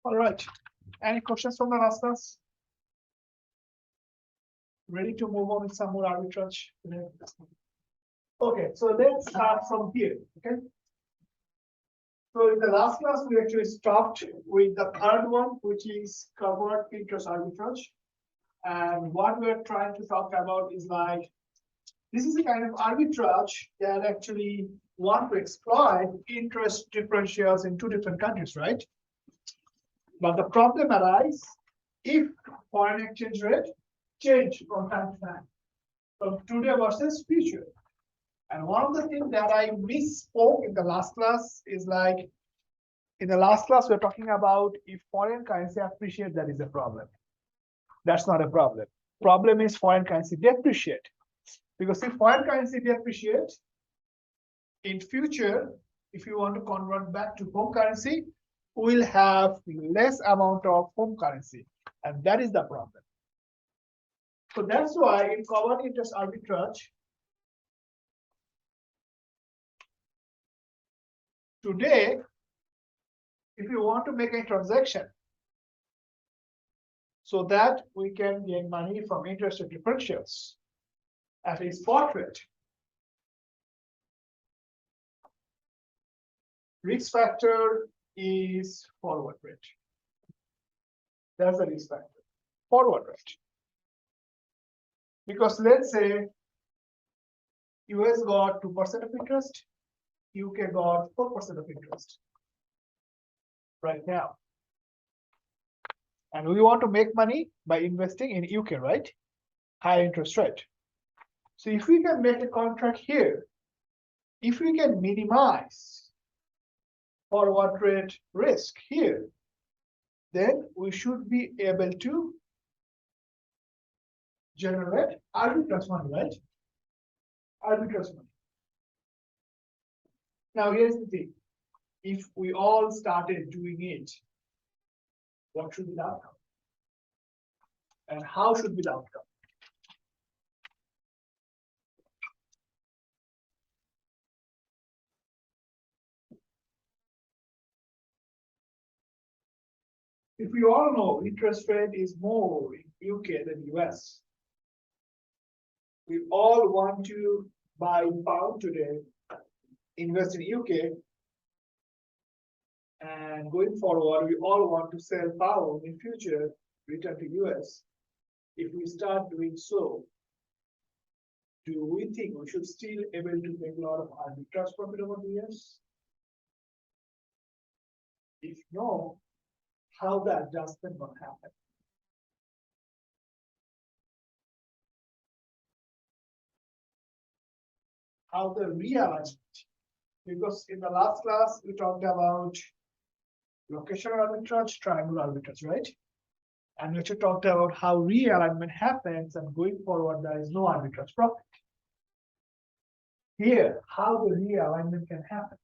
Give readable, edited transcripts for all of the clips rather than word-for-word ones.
All right. Any questions from the last class? Ready to move on with some more arbitrage? Okay, so let's start from here. Okay. So in the last class, we actually stopped with the third one, which is covered interest arbitrage. And what we're trying to talk about is like, this is a kind of arbitrage that actually want to exploit interest differentials in two different countries, right? But the problem arises if foreign exchange rate change from time to time, from today versus future. And one of the things that I misspoke in the last class is like, in the last class, we're talking about if foreign currency appreciate, that is a problem. That's not a problem. Problem is foreign currency depreciate. Because if foreign currency depreciate, in future, if you want to convert back to home currency, we'll have less amount of home currency. And that is the problem. So that's why in covered interest arbitrage, today, if you want to make a transaction so that we can gain money from interest rate differentials at a spot rate, risk factor is forward rate. That's the risk factor, forward rate. Because let's say US got 2% of interest, UK got 4% of interest right now. And we want to make money by investing in UK, right? High interest rate. So if we can make a contract here, if we can minimize forward rate risk here, then we should be able to generate arbitrage money, right? Arbitrage money. Now here's the thing. If we all started doing it, what should be the outcome? And how should be the outcome? If we all know interest rate is more in UK than US, we all want to buy pound today, invest in UK, and going forward, we all want to sell pound in future, return to US. If we start doing so, do we think we should still able to make a lot of arbitrage profit over the years? If no, how the adjustment will happen? How the realignment? Because in the last class, we talked about locational arbitrage, triangle arbitrage, right? And we also talked about how realignment happens, and going forward, there is no arbitrage profit. Here, how the realignment can happen.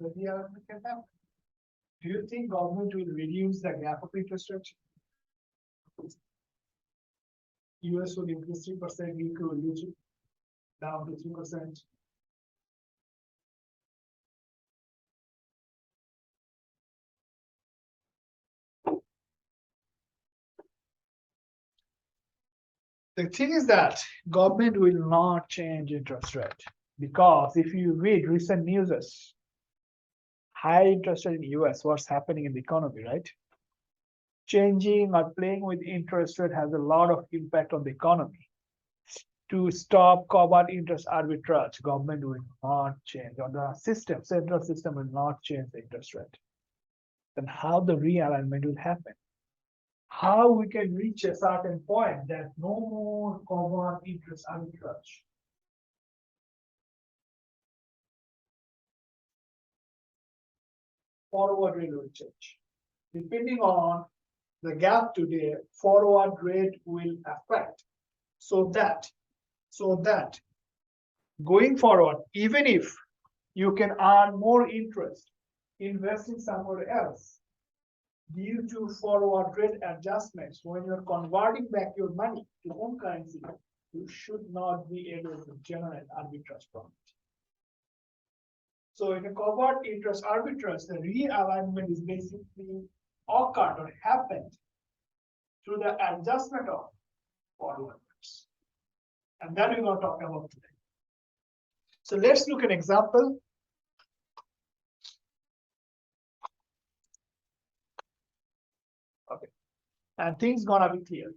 The realignment can happen. Do you think government will reduce the gap of interest rate? US will increase 3%, UK will reduce it down to 3%. The thing is that government will not change interest rate, because if you read recent news, high interest rate in US, what's happening in the economy, right? Changing or playing with interest rate has a lot of impact on the economy. To stop covered interest arbitrage, government will not change, or the system, central system will not change the interest rate. Then how the realignment will happen? How we can reach a certain point that no more covered interest arbitrage? Forward rate will change. Depending on the gap today, forward rate will affect so that going forward, even if you can earn more interest investing somewhere else due to forward rate adjustments, when you're converting back your money to home currency, you should not be able to generate arbitrage profit. So in a covert interest arbitrage, the realignment is basically occurred or happened through the adjustment of forward rates. And that we're going to talk about today. So let's look at an example. Okay. And things gonna be clear.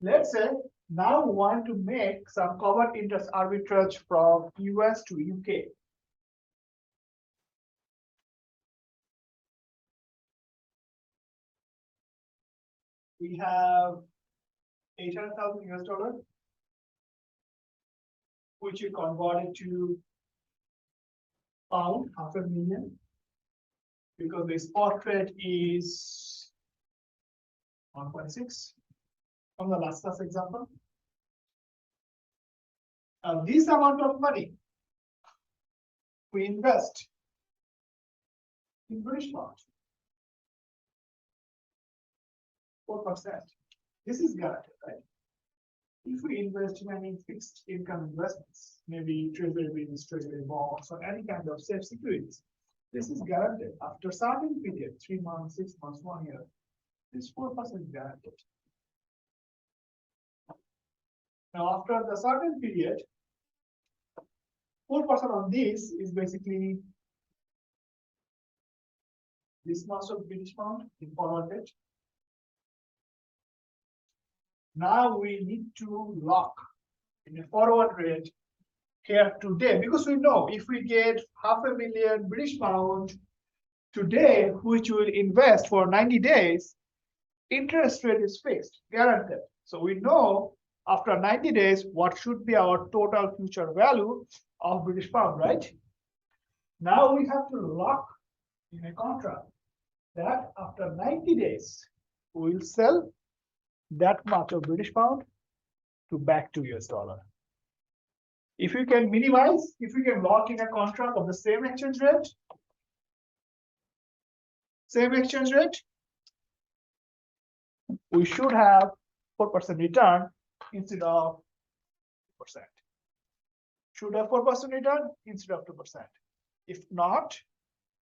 Let's say now we want to make some covert interest arbitrage from US to UK. We have 800,000 US dollar, which we converted to pound, 500,000, because the spot rate is 1.6 from the last class example. This amount of money we invest in British pound, 4%. This is guaranteed, right? If we invest in any fixed income investments, maybe treasury bills, treasury bonds, or any kind of safe securities, this is guaranteed. After certain period, 3 months, 6 months, 1 year, this 4% is guaranteed. Now, after the certain period, 4% on this is basically this much of British pound in forward rate. Now we need to lock in a forward rate here today, because we know if we get 500,000 British pound today, which will invest for 90 days, interest rate is fixed, guaranteed. So we know after 90 days what should be our total future value of British pound, right? Now we have to lock in a contract that after 90 days, we will sell that much of British pound to back to US dollar. If you can minimize, if we can lock in a contract of the same exchange rate, we should have 4% return instead of 2%. Should have 4% return instead of 2%. If not,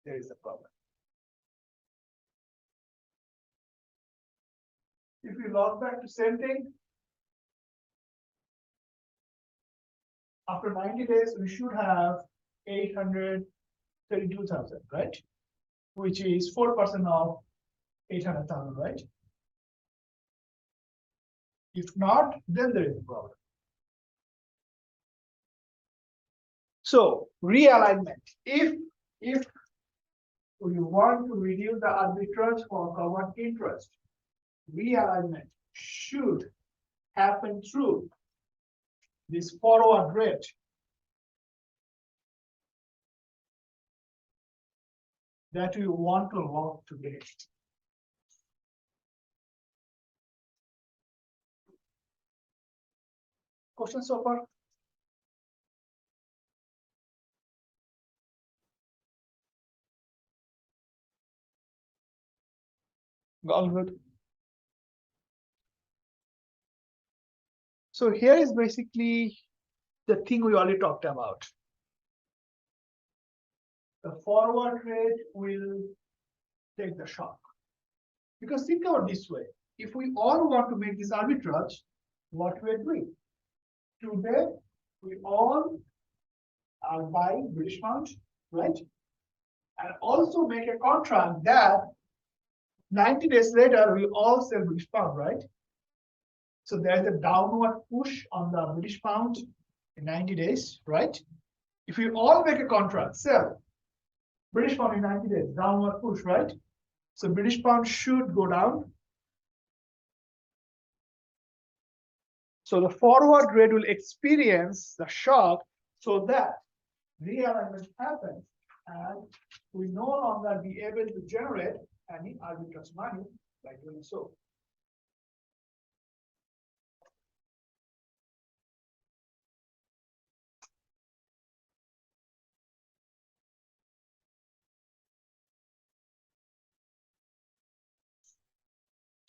there is a problem. If we log back to same thing, after 90 days, we should have 832,000, right? Which is 4% of 800,000, right? If not, then there is a problem. So realignment. If we want to reduce the arbitrage for covert interest, realignment should happen through this forward rate that we want to lock today. Questions so far? All good. So here is basically the thing we already talked about. The forward rate will take the shock. Because think about this way. If we all want to make this arbitrage, what we're doing? Today, we all are buying British pound, right? And also make a contract that 90 days later, we all sell British pound, right? So there's a downward push on the British pound in 90 days, right? If we all make a contract, sell British pound in 90 days, downward push, right? So British pound should go down. So the forward rate will experience the shock so that realignment happens and we no longer be able to generate any arbitrage money by doing so.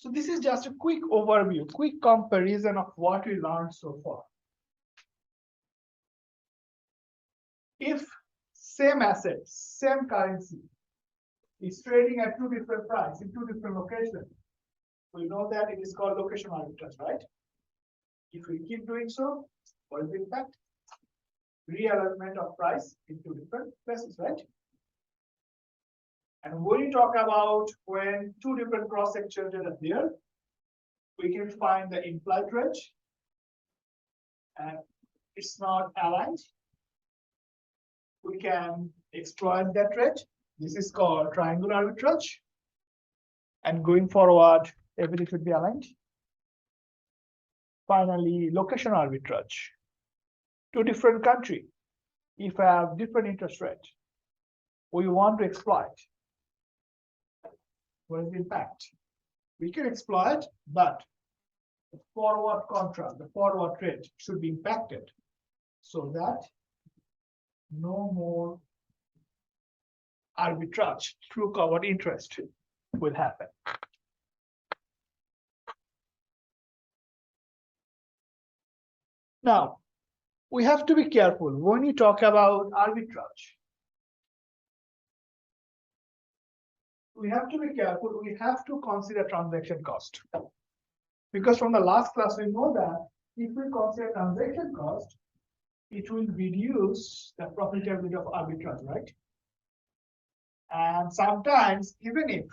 So this is just a quick overview, quick comparison of what we learned so far. If same asset, same currency is trading at two different prices in two different locations, we know that it is called location arbitrage, right? If we keep doing so, what is the impact? Realignment of price in two different places, right? And when you talk about when two different cross exchanges appear, we can find the implied rate and it's not aligned. We can exploit that rate. This is called triangular arbitrage. And going forward, everything should be aligned. Finally, location arbitrage. Two different countries, if I have different interest rate, we want to exploit. What is the impact? We can exploit, but the forward contract, the forward rate should be impacted so that no more arbitrage through covered interest will happen. Now, we have to be careful when you talk about arbitrage. We have to be careful. We have to consider transaction cost. Because from the last class, we know that if we consider transaction cost, it will reduce the profitability of arbitrage, right? And sometimes, even if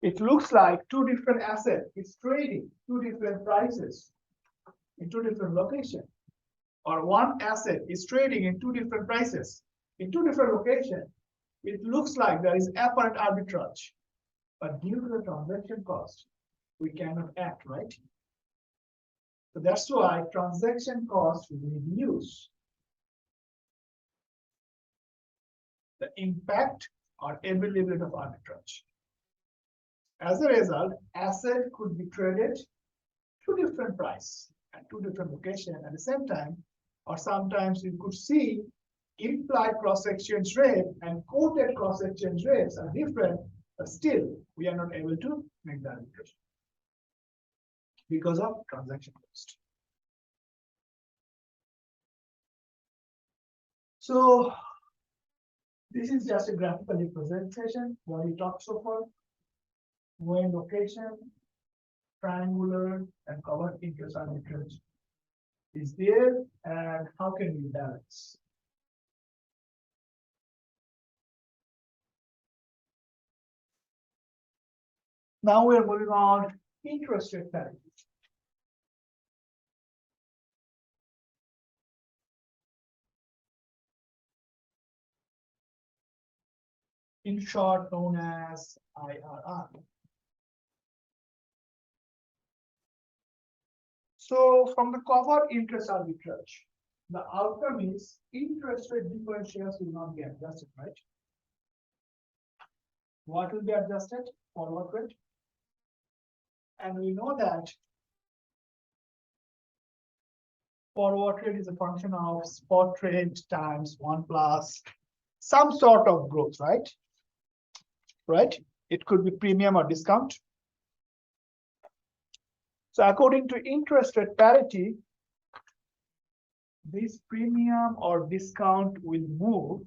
it looks like two different assets is trading two different prices in two different locations, or one asset is trading in two different prices in two different locations, it looks like there is apparent arbitrage. But due to the transaction cost, we cannot act, right? So that's why transaction cost will reduce the impact or availability of arbitrage. As a result, asset could be traded two different price at two different locations at the same time, or sometimes you could see implied cross-exchange rate and quoted cross-exchange rates are different, but still we are not able to make the arbitrage because of transaction cost. So this is just a graphical representation what we talked so far. When location, triangular, and covered interest arbitrage is there, and how can we balance? Now we are moving on interest rate parity. In short, known as IRR. So from the covered interest arbitrage, the outcome is interest rate differentials will not be adjusted, right? What will be adjusted? Forward rate. And we know that forward rate is a function of spot rate times 1 plus some sort of growth, right? Right? It could be premium or discount. So according to interest rate parity, this premium or discount will move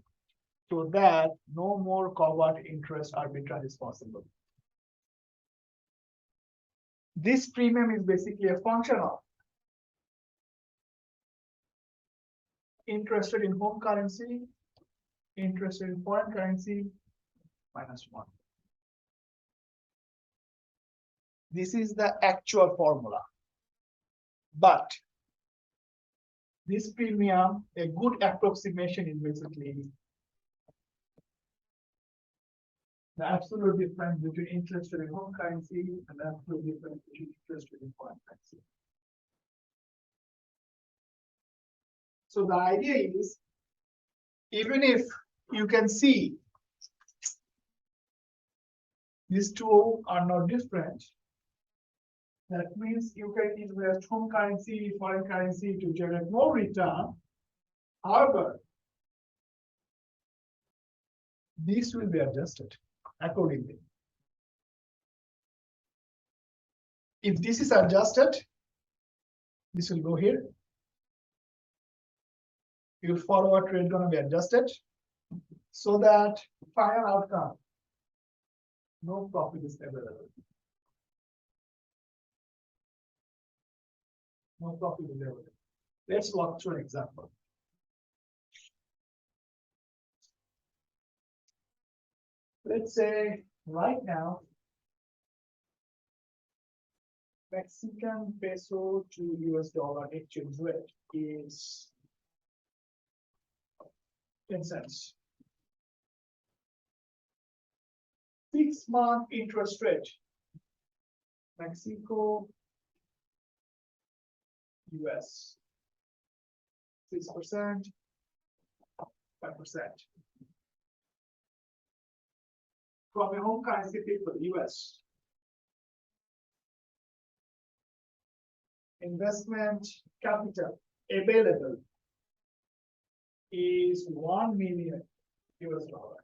so that no more covered interest arbitrage is possible. This premium is basically a function of interest rate in home currency, interest rate in foreign currency, -1. This is the actual formula. But this premium, a good approximation is basically the absolute difference between interest rate in home currency and the absolute difference between interest rate in foreign currency. So the idea is, even if you can see these two are not different, that means you can invest home currency, foreign currency to generate more return. However, This will be adjusted accordingly. If this is adjusted, this will go here. Your forward rate going to be adjusted so that final outcome, no profit is available. No profit is available. Let's walk through an example. Let's say right now, Mexican peso to US dollar exchange rate is 10 cents. 6-month interest rate, Mexico, US, 6%, 5%. From a home currency people, US. Investment capital available is 1 million US dollar.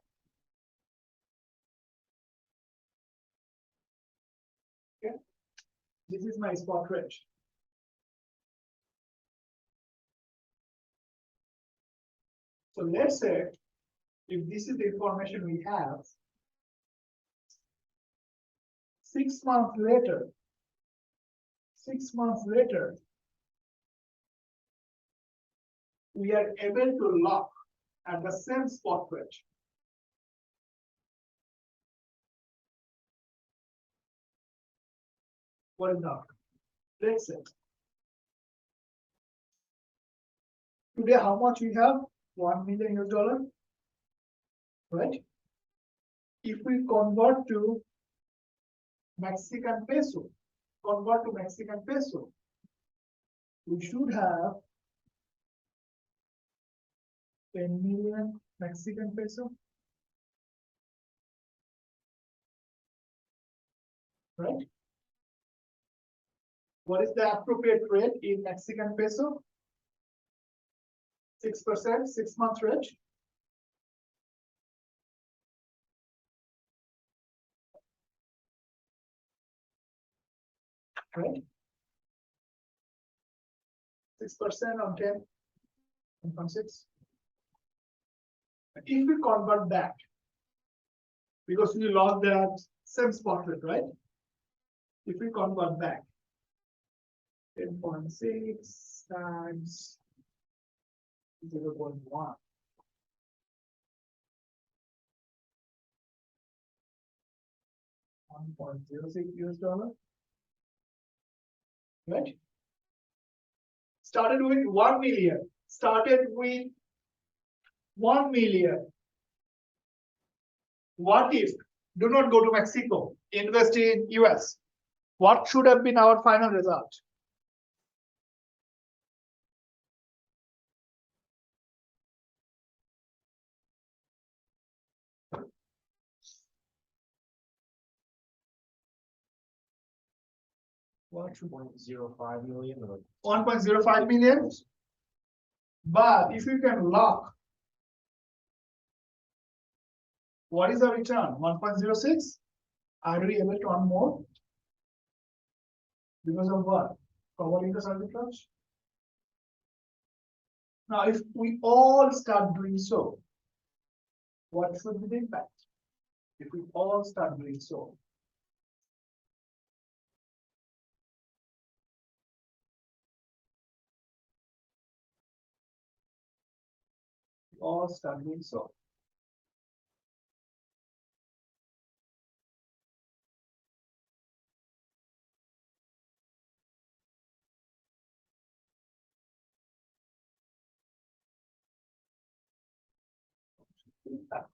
Okay, this is my spot rate. So let's say if this is the information we have, 6 months later, 6 months later, we are able to lock at the same spot rate. What is that? Let's say today how much we have? 1 million US dollar, right? If we convert to Mexican peso, we should have 10 million Mexican peso, right? What is the appropriate rate in Mexican peso? 6%, 6-month rate. Right? 6% on 10, 1.6. If we convert that, because we lost that same spot rate, right? If we convert back, 10.6 times 0.1. 1.06 US dollar, right? Started with 1 million. What if do not go to Mexico, invest in US? What should have been our final result? What, 2.05 million? 1.05 million. But if you can lock, what is the return? 1.06. Are we able to earn more? Because of what? Covariance arbitrage. Now, if we all start doing so, what should be the impact? If we all start doing so, all start doing so. Impact.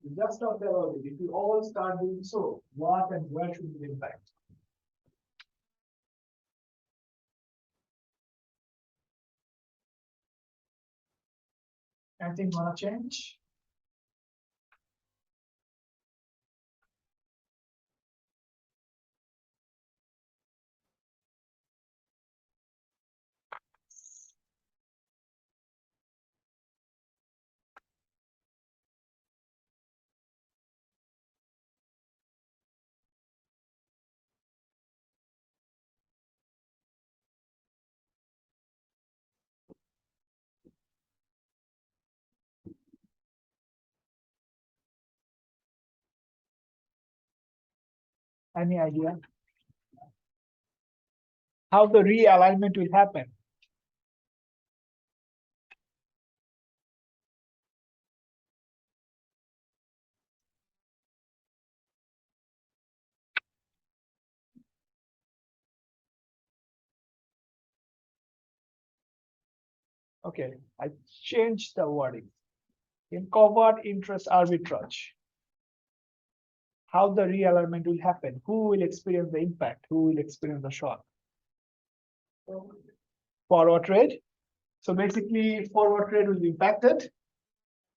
We just talked about it. If we all start doing so, what and where should be the impact? Anything wanna change? Any idea? How the realignment will happen? Okay, I changed the wording. In covert interest arbitrage, how the realignment will happen? Who will experience the impact? Who will experience the shock? Forward trade. So basically, forward trade will be impacted.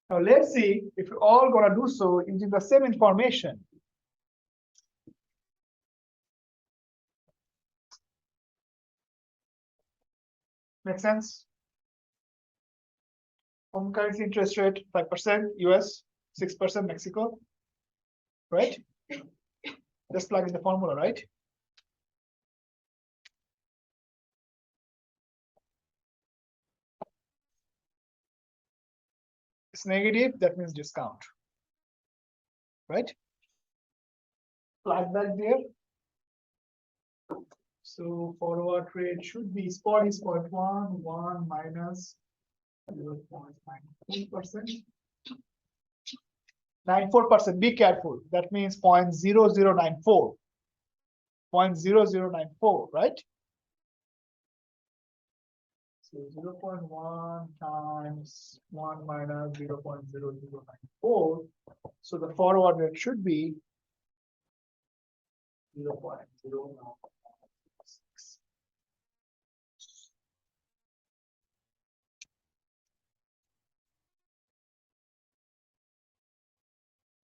Now let's see if we're all gonna do so using the same information. Make sense? Home currency interest rate 5% US, 6% Mexico, right? Just plug in the formula, right? It's negative, that means discount, right? Plug that there. So forward rate should be spot is 0.1, 1 minus 0.93%. 94%, be careful. That means 0.0094. 0.0094, right? So 0.1 times 1 minus 0.0094. So the forward rate should be 0.0996.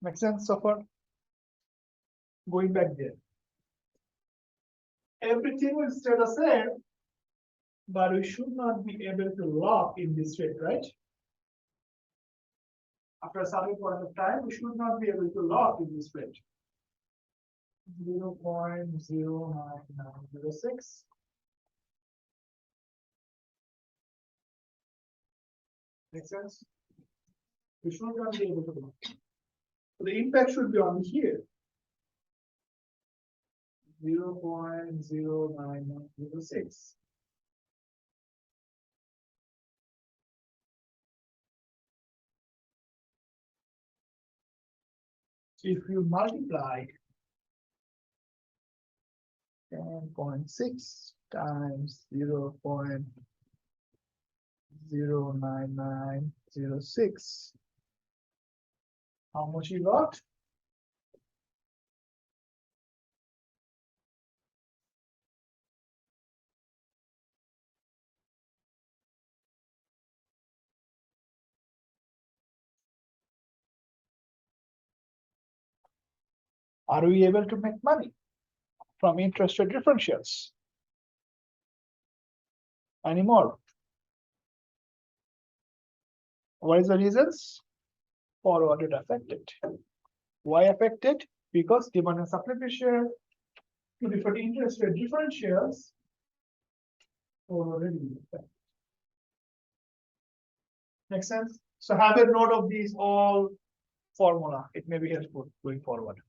Make sense so far? Going back there. Everything will stay the same, but we should not be able to lock in this rate, right? After a certain point of time, we should not be able to lock in this rate. 0.09906. Make sense? We should not be able to lock. So the impact should be on here. 0.09906. If you multiply 10.6 times 0.09906, how much you got? Are we able to make money from interest rate differentials anymore? What is the reasons? Forward rate affected. Why affected? Because demand and supply pressure to different interest rate differentials already affected. Make sense? So have a note of these all formula. It may be helpful going forward.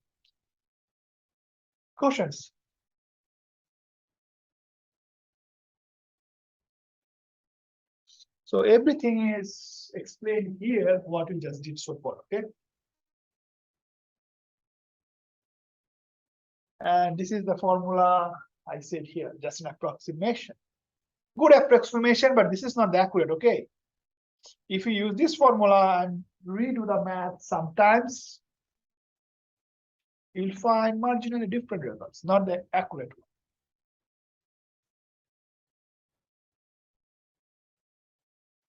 Questions? So everything is explained here, what we just did so far, okay? And this is the formula I said here, just an approximation. Good approximation, but this is not accurate, okay? If you use this formula and redo the math, sometimes you'll find marginally different results, not the accurate one.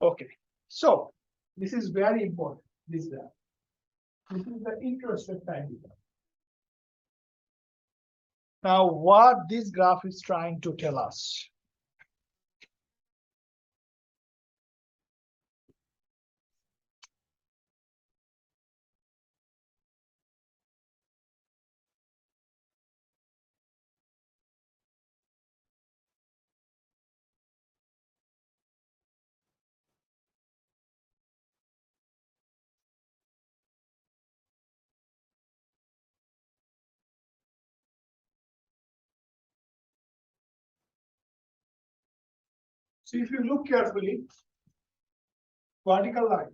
Okay, so this is very important. This graph. This is the interest rate time graph. Now, what this graph is trying to tell us? So if you look carefully, vertical line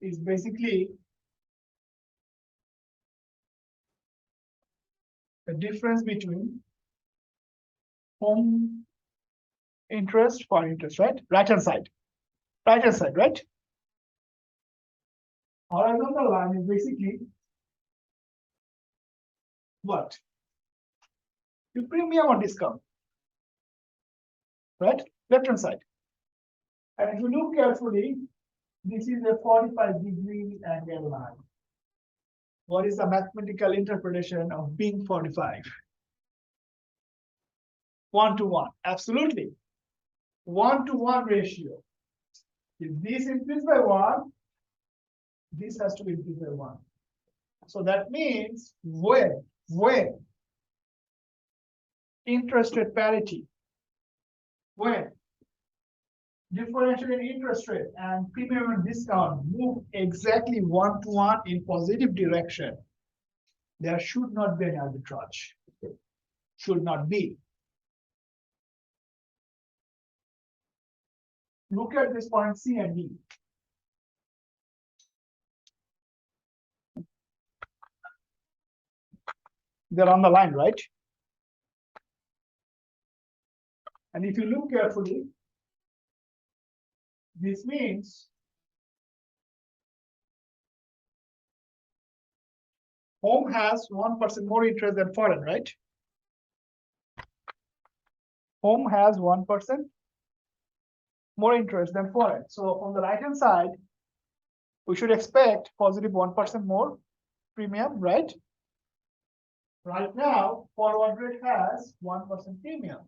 is basically the difference between home interest, foreign interest, right? Right hand side, right? Horizontal line is basically what? The premium or discount, right? Left hand side. And if you look carefully, this is a 45-degree angle line. What is the mathematical interpretation of being 45? 1-to-1, absolutely. 1-to-1 ratio. If this increases by 1, this has to be increased by 1. So that means when interest rate parity, when differential in interest rate and premium and discount move exactly 1-to-1 in positive direction, there should not be an arbitrage. Should not be. Look at this point C and D. They're on the line, right? And if you look carefully, this means home has 1% more interest than foreign, right? Home has 1% more interest than foreign. So on the right hand side, we should expect positive 1% more premium, right? Right now, forward rate has 1% premium.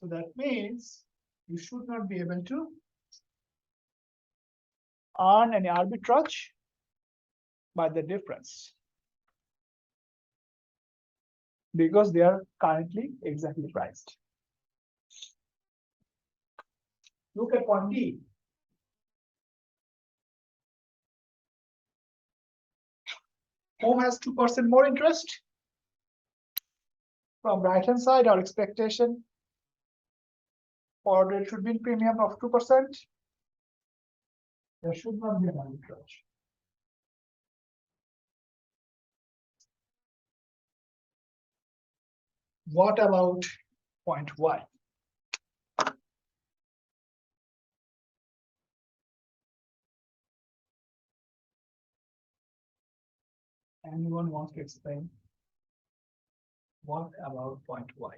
So that means you should not be able to earn any arbitrage by the difference, because they are currently exactly priced. Look at point D. Home has 2% more interest. From right hand side, our expectation forward rate should be in premium of 2%. There should not be an arbitrage. What about point Y? Anyone wants to explain? What about point Y?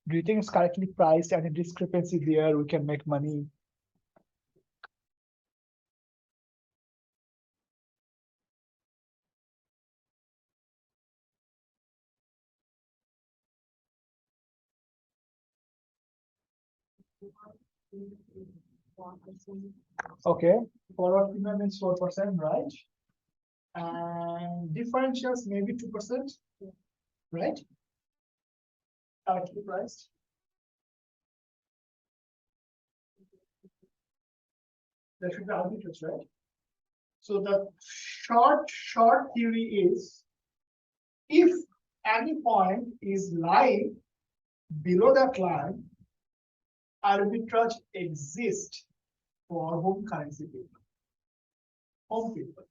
Do you think it's correctly priced and a discrepancy there, we can make money? Okay, forward premium is 4%, right? And differentials maybe 2%, right? Correctly priced. There should be arbitrage, right? So the short theory is, if any point is lying below that line, arbitrage exists for home currency people, home people.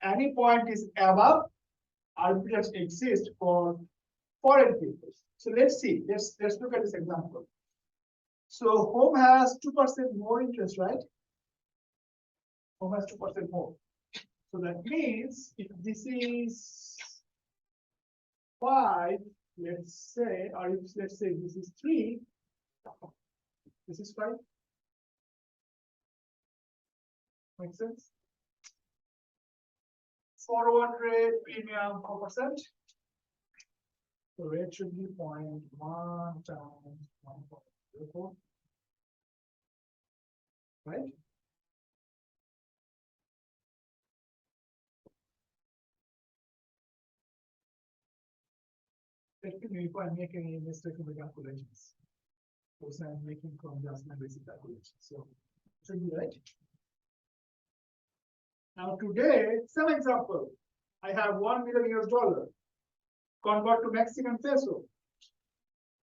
Any point is above, arbitrage exists for foreign people. So let's see, let's look at this example. So home has 2% more interest, right? Home has 2% more. So that means if this is 5, let's say, or if let's say this is 3, this is 5. Makes sense? Forward rate premium 4%. The rate should be 0.1 times 1.04. Right? let me know if I make any mistake in the calculations. Those I'm making from just my basic calculations. So it should be right. Now today, some example. I have $1 million US. Convert to Mexican peso.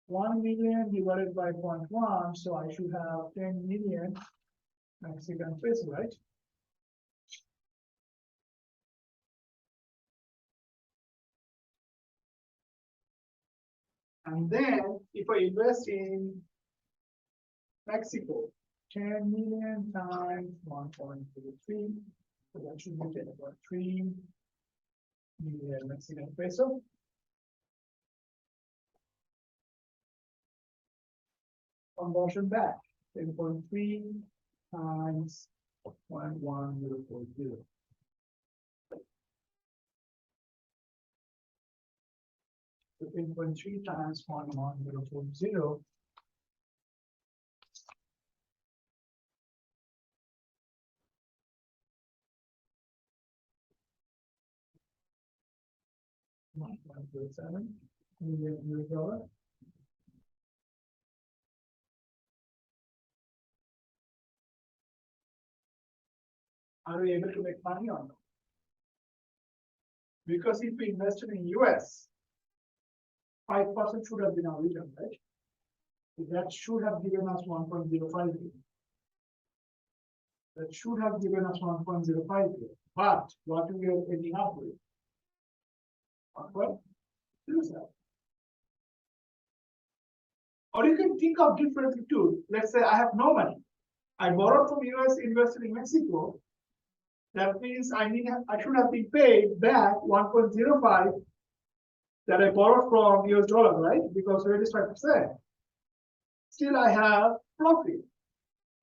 1 million divided by 0.1, so I should have 10 million Mexican peso, right? And then if I invest in Mexico, 10 million times 1.03, so that should be 10.3 million Mexican peso. Conversion back, 10.3 times 0.1040. So 10.3 times 0.1040. $1.07 million US. Are we able to make money on them? Because if we invested in US, 5% should have been our return, right? So that should have given us 1.05. That should have given us 1.05. But what we are ending up with? 1.07. Or you can think of differently too. Let's say I have no money. I borrowed from US, invested in Mexico. That means I should have been paid back 1.05 that I borrowed from US dollar, right? Because rate is 5%. Still I have profit.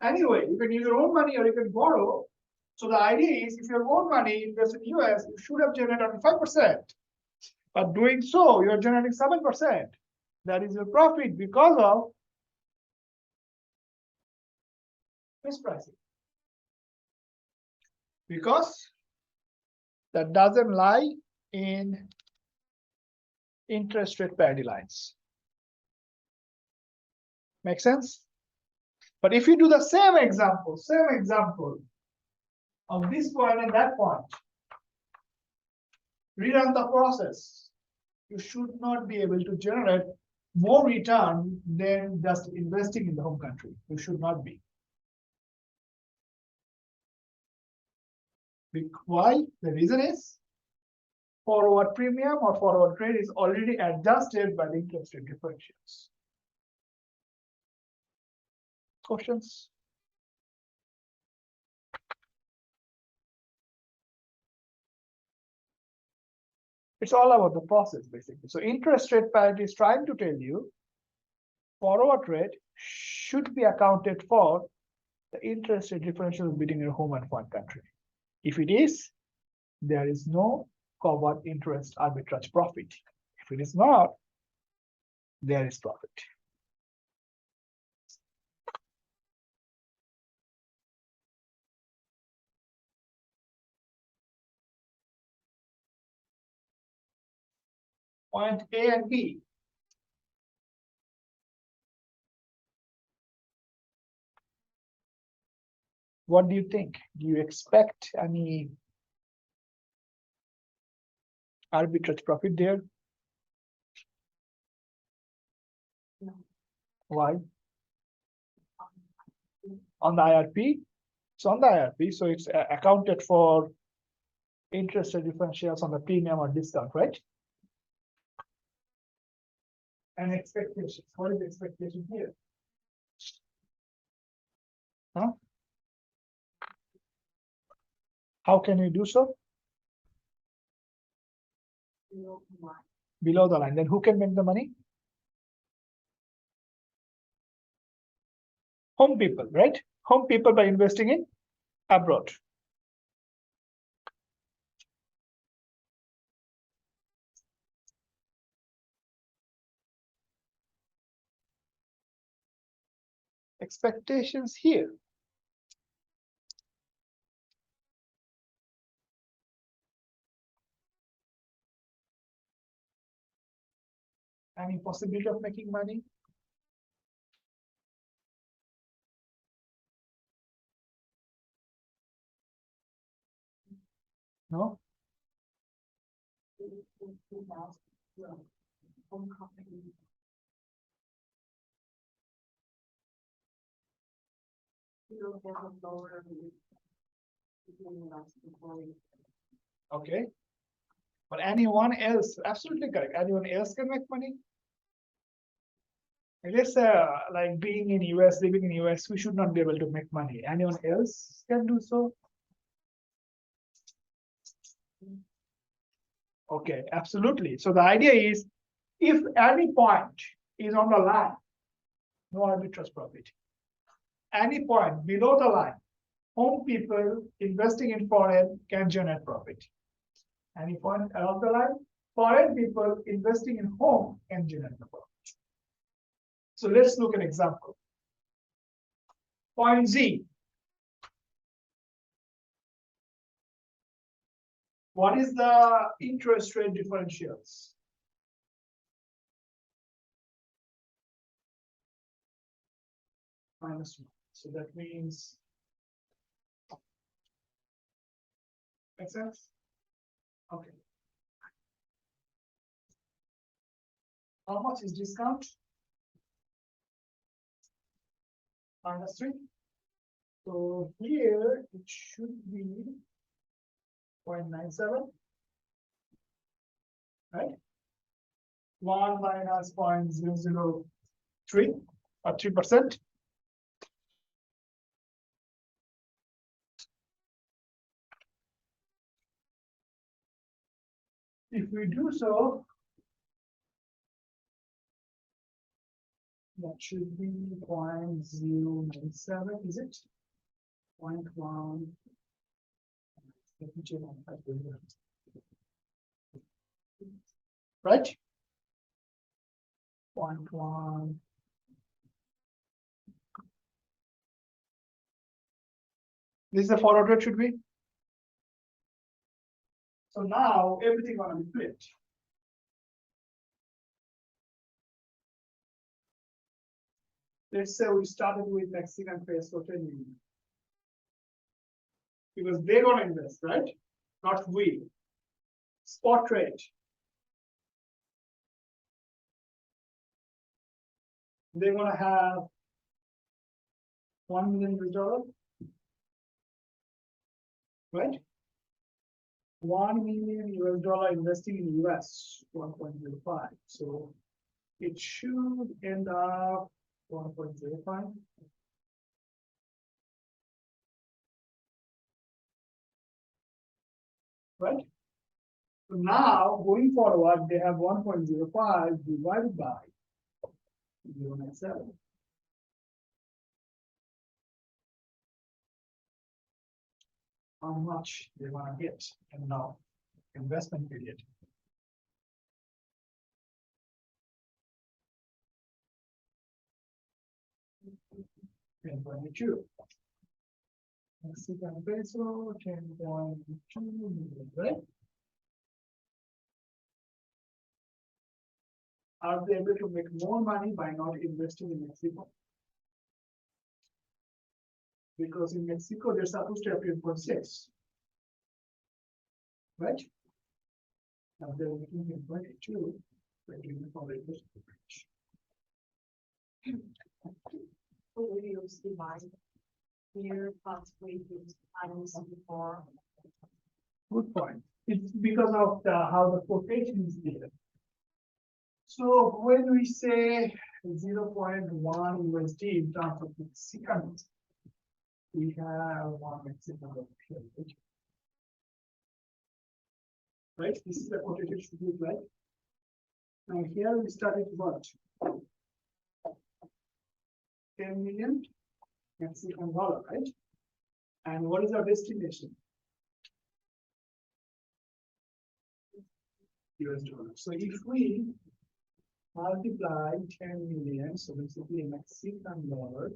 Anyway, you can use your own money or you can borrow. So the idea is if you have own money invest in US, you should have generated only 5%. But doing so, you're generating 7%. That is your profit because of mispricing. Because that doesn't lie in interest rate parity lines. Make sense? But if you do the same example of this point and that point, rerun the process, you should not be able to generate more return than just investing in the home country. You should not be. Why? The reason is forward premium or forward rate is already adjusted by the interest rate differentials. Questions? It's all about the process, basically. So interest rate parity is trying to tell you forward rate should be accounted for the interest rate differential between your home and foreign country. If it is, there is no covered interest arbitrage profit. If it is not, there is profit. Point A and B. What do you think? Do you expect any arbitrage profit there? No. Why? On the IRP? So on the IRP, so it's accounted for interest rate differentials on the premium or discount, right? And expectations. What is the expectation here? Huh? How can we do so? Below the line. Then who can make the money? Home people, right? Home people by investing in abroad. Expectations here. Any possibility of making money? No? Home company. You don't have a lower. Okay. But anyone else, absolutely correct. Anyone else can make money? I guess like being in US, living in US, we should not be able to make money. Anyone else can do so? Okay, absolutely. So the idea is if any point is on the line, no arbitrage profit. Any point below the line, home people investing in foreign can generate profit. Any point along the line, foreign people investing in home can generate profit. So let's look at an example. Point Z. What is the interest rate differentials? -1. So that means. Make sense? Okay. How much is discount? -3. So here it should be 0.97. Right? 1 minus 0.003 or 3%. If we do so, that should be 0.097, is it? 0.1. Let me check on that. Right? 0.1. This is the forward rate should be. So now everything gonna be flipped. Let's say we started with Mexican peso 10 million. Because they're gonna invest, right? Not we. Spot rate. They're gonna have $1 million, right? $1 million investing in US, 1.05. So it should end up 1.05. Right? So now going forward, they have 1.05 divided by 0.97. How much they want to get in now investment period. $10.22. Mexican peso, 10.2 million, right? Are they able to make more money by not investing in Mexico? Because in Mexico, they're supposed to have 10.6. Right? Now they're making 10.22. So we use divide here, possibly use items before. Good point. It's because of how the quotation is given. So when we say 0.1 USD in terms of Mexican, we have 1 Mexican here. Right? This is the quotation should look like. Now here we started what? 10 million Mexican dollar, right? And what is our destination? US dollar. So if we multiply 10 million, so basically Mexican dollar,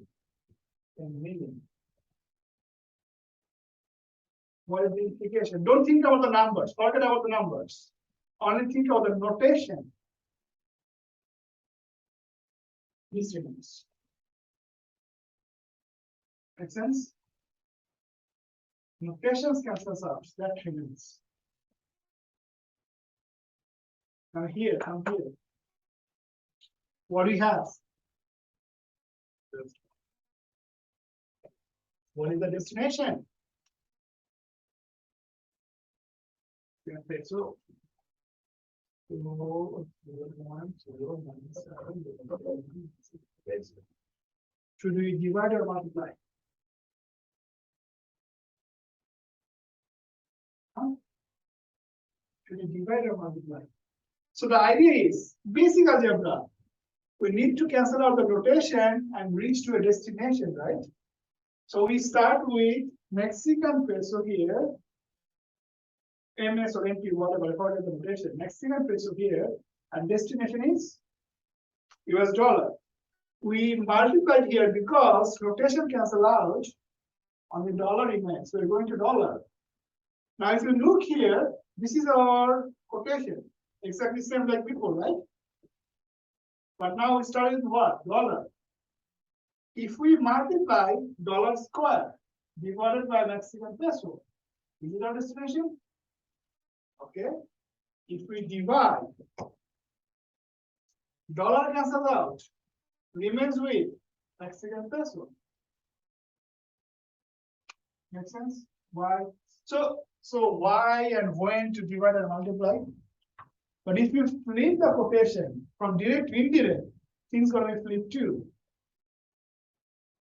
10 million. What is the implication? Don't think about the numbers, forget about the numbers. Only think about the notation. This remains. Make sense? Notations cancels out, that remains. Now here, come here. What do you have? What is the destination? You can say so. 1, 0, should we divide or multiply? Huh? Should we divide or multiply? So the idea is basic algebra. We need to cancel out the notation and reach to a destination, right? So we start with Mexican peso here, MS or MP, whatever, according to the notation. Mexican peso here, and destination is US dollar. We multiplied here because notation cancel out on the dollar remains. So we're going to dollar. Now, if you look here, this is our quotation. Exactly same like before, right? But now we started with what? Dollar. If we multiply dollar square divided by Mexican peso, is it our destination? Okay. If we divide, dollar cancels out, remains with Mexican peso. Make sense? Why? So why and when to divide and multiply? But if you flip the quotation from direct to indirect, things gonna be flipped too.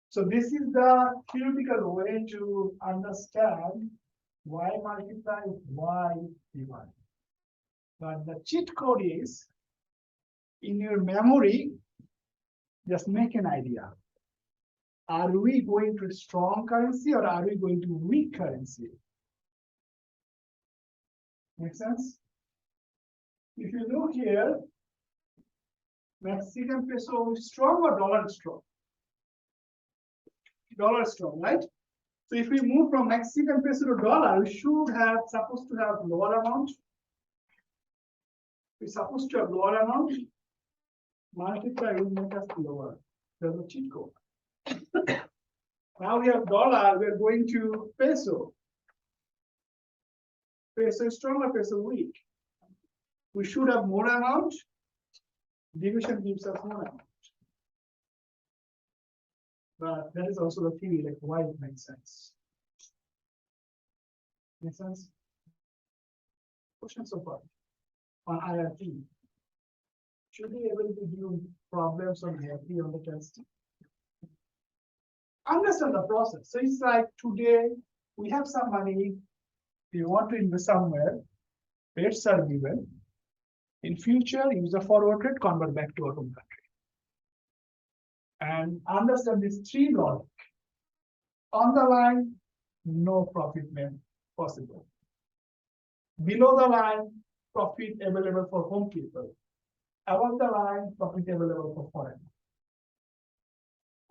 So this is the theoretical way to understand why multiply, why divide. But the cheat code is in your memory, just make an idea. Are we going to strong currency or are we going to weak currency? Make sense? If you look here, Mexican peso is strong or dollar is strong? Dollar is strong, right? So if we move from Mexican peso to dollar, we should have supposed to have lower amount. We're supposed to have lower amount. Multiply will make us lower. There's a cheat code. Now we have dollar, we're going to peso. Peso is strong or peso weak? We should have more amount. Division gives us more amount. But that is also the theory, like why it makes sense. Make sense? Question so far on IRT. Should be able to do problems on IRT on the test? Understand the process. So it's like today we have some money, we want to invest somewhere, rates are given. In future, use a forward rate, convert back to our home country. And understand this three logic. On the line, no profit made possible. Below the line, profit available for home people. Above the line, profit available for foreign.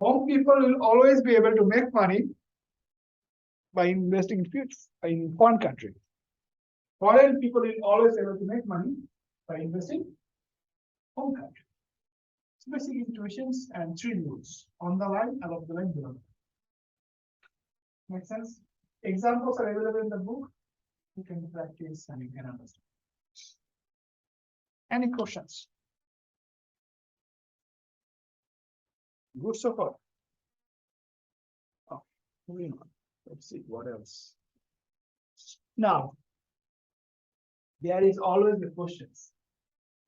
Home people will always be able to make money by investing in future in foreign country. Foreign people will always be able to make money by investing home country. So basic intuitions and three rules: on the line, above the line, below the line. Make sense? Examples are available in the book. You can practice and you can understand. Any questions? Good so far. Oh, moving on. Let's see what else. Now, there is always the questions.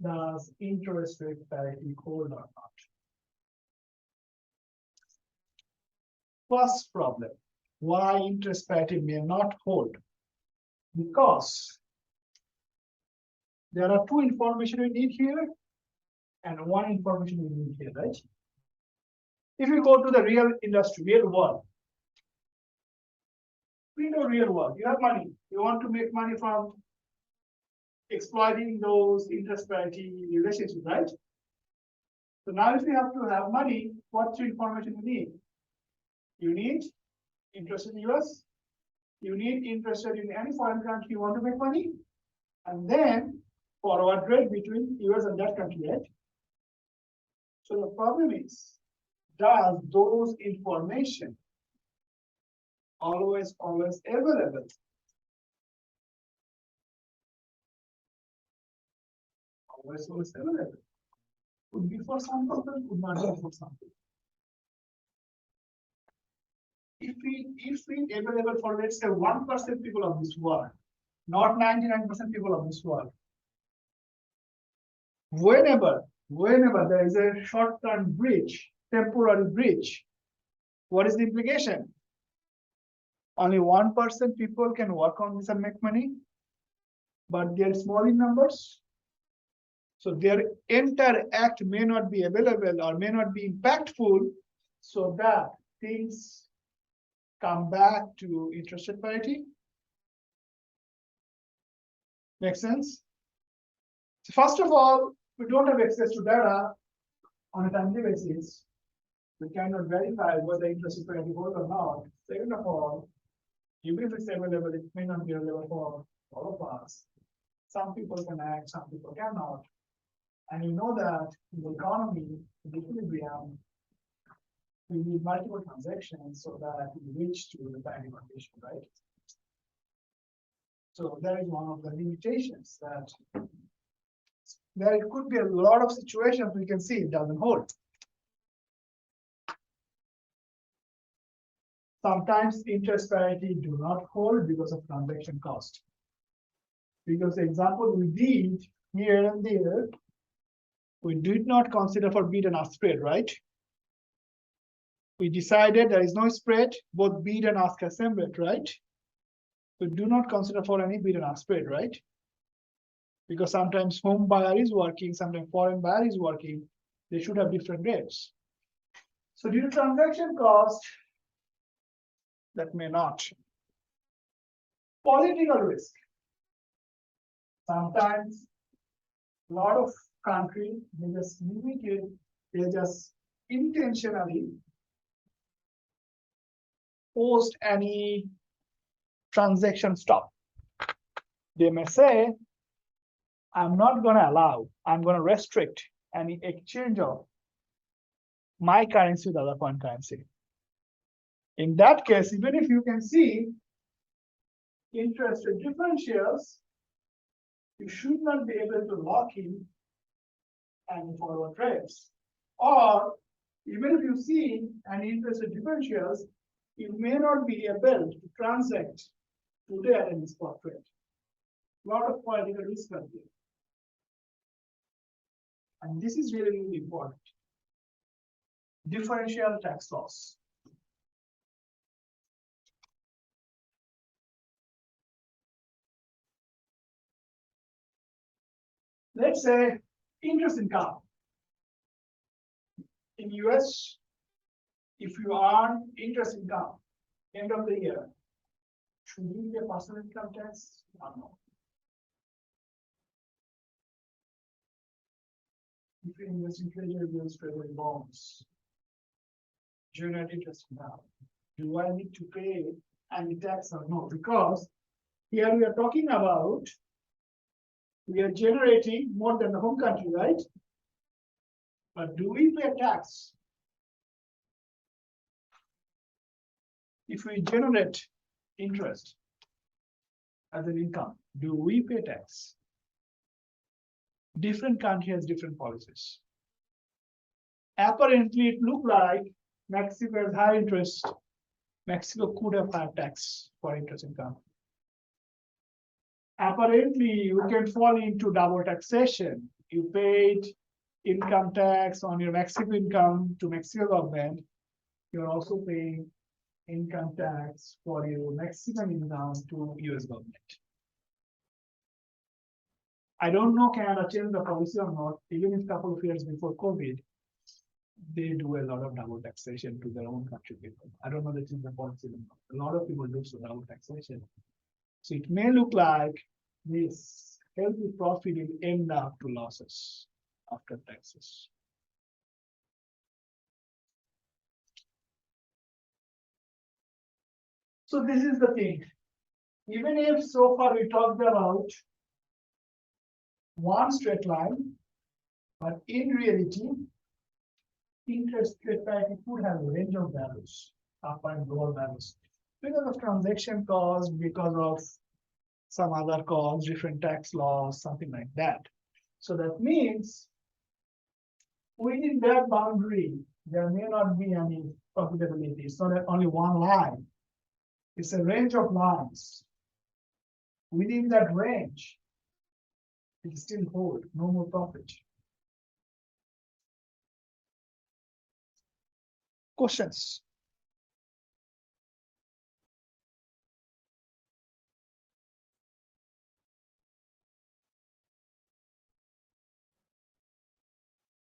Does interest rate parity hold or not? First problem, why interest parity may not hold? Because there are two information we need here and one information we need here, right? If you go to the real industry, real world, we know real world, you have money, you want to make money from exploiting those interest parity relationships, right? So now if you have to have money, what information you need? You need interest in US, you need interest in any foreign country you want to make money, and then forward rate between US and that country, right? So the problem is, does those information always available? Always available. Could be for some people, could not be for some people. If we available for, let's say, 1% people of this world, not 99% people of this world, whenever there is a short-term breach, temporary breach, what is the implication? Only 1% people can work on this and make money, but they are small in numbers. So their entire act may not be available or may not be impactful, so that things come back to interest rate parity. Make sense? So first of all, we don't have access to data on a timely basis. We cannot verify whether interest rate parity holds or not. Second of all, even if it's available, it may not be available for all of us. Some people can act, some people cannot. And you know that in the economy, in equilibrium, we need multiple transactions so that we reach to the parity condition, right? So that is one of the limitations, that there could be a lot of situations we can see it doesn't hold. Sometimes interest parity do not hold because of transaction cost. Because the example we did here and there, we did not consider for bid and ask spread, right? We decided there is no spread, both bid and ask are same rate, right? We do not consider for any bid and ask spread, right? Because sometimes home buyer is working, sometimes foreign buyer is working, they should have different rates. So due to transaction cost, that may not. Political risk. Sometimes a lot of countries, they just limited, they just intentionally post any transaction stop. They may say, I'm not going to allow, I'm going to restrict any exchange of my currency with other foreign currency. In that case, even if you can see interest rate differentials, you should not be able to lock in any forward rates. Or even if you see any interest rate differentials, you may not be able to transact today at any spot rate. A lot of political risk are there. And this is really, really important. Differential tax loss. Let's say interest income. In US, if you earn interest income, end of the year, should you pay personal income tax or no? If you invest in treasury bills, treasury bonds, generate interest income, do I need to pay any tax or no? Because here we are talking about, we are generating more than the home country, right? But do we pay tax? If we generate interest as an income, do we pay tax? Different country has different policies. Apparently, it looked like Mexico has high interest. Mexico could have higher tax for interest income. Apparently, you can fall into double taxation. You paid income tax on your Mexico income to Mexico government. You're also paying income tax for your Mexican income to US government. I don't know Canada changed the policy or not. Even if a couple of years before COVID, they do a lot of double taxation to their own country people. I don't know that is the policy. A lot of people do so double taxation. So it may look like this healthy profit will end up to losses after taxes. So this is the thing. Even if so far we talked about one straight line, but in reality, interest rate parity could have a range of values, up and lower values. Because of transaction cost, because of some other costs, different tax laws, something like that. So that means within that boundary, there may not be any profitability. It's not only one line. It's a range of lines. Within that range, it still hold, no more profit. Questions?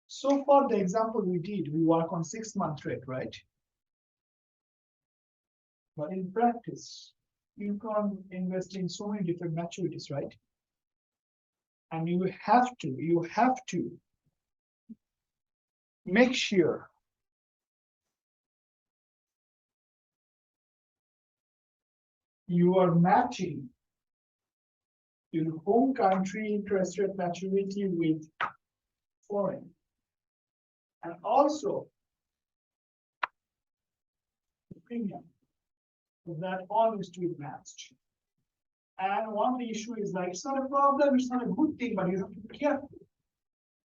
So far, the example we did, we work on 6-month rate, right? But in practice, you can invest in so many different maturities, right? And you have to make sure you are matching your home country interest rate maturity with foreign. And also the premium. So that all needs to be matched. And one of the issue is like, it's not a problem, it's not a good thing, but you have to be careful.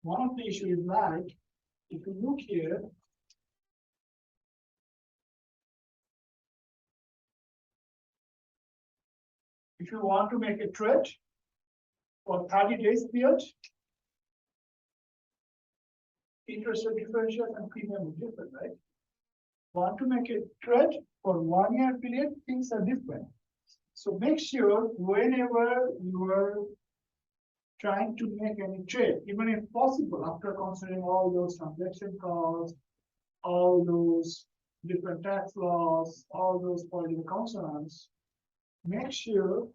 One of the issue is like, if you look here, if you want to make a trade for 30 days period, interest rate differential and premium is different, right? Want to make a trade for 1 year period, things are different. So make sure whenever you are trying to make any trade, even if possible, after considering all those transaction costs, all those different tax laws, all those political concerns, make sure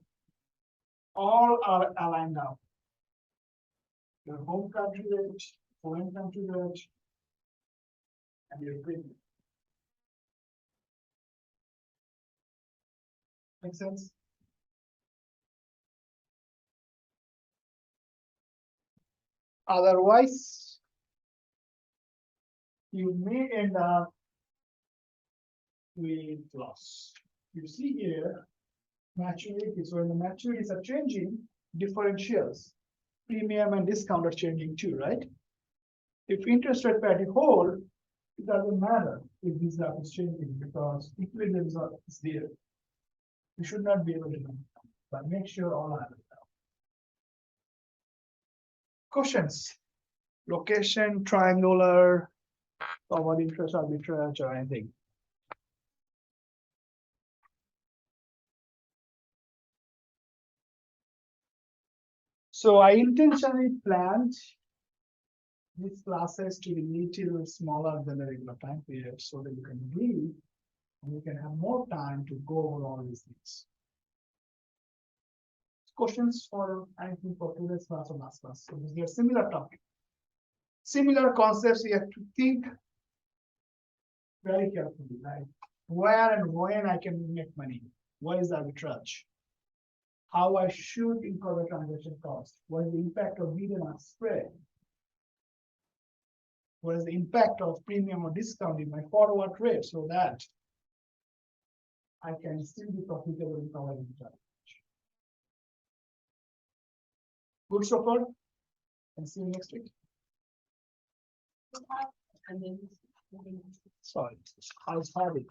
all are aligned out. Your home country rate, foreign country rate, and your premium. Make sense? Otherwise, you may end up with loss. You see here, maturities, when the maturities are changing, differentials, premium and discount are changing too, right? If interest rate parity hold, it doesn't matter if this graph is changing because equilibrium is there. You should not be able to know, but make sure all are aligned. Questions? Location, triangular, common interest arbitrage, or anything. So I intentionally planned these classes to be little smaller than the regular time period so that you can breathe and you can have more time to go over all these things. Questions for anything for today's class or last class? So these are similar topic. Similar concepts you have to think very carefully, like where and when I can make money. What is arbitrage? How I should incorporate transaction cost? What is the impact of bid and ask spread? What is the impact of premium or discount in my forward rate so that I can still be profitable in our arbitrage? Good so far? And see you next week. And then. Sorry, I was hard.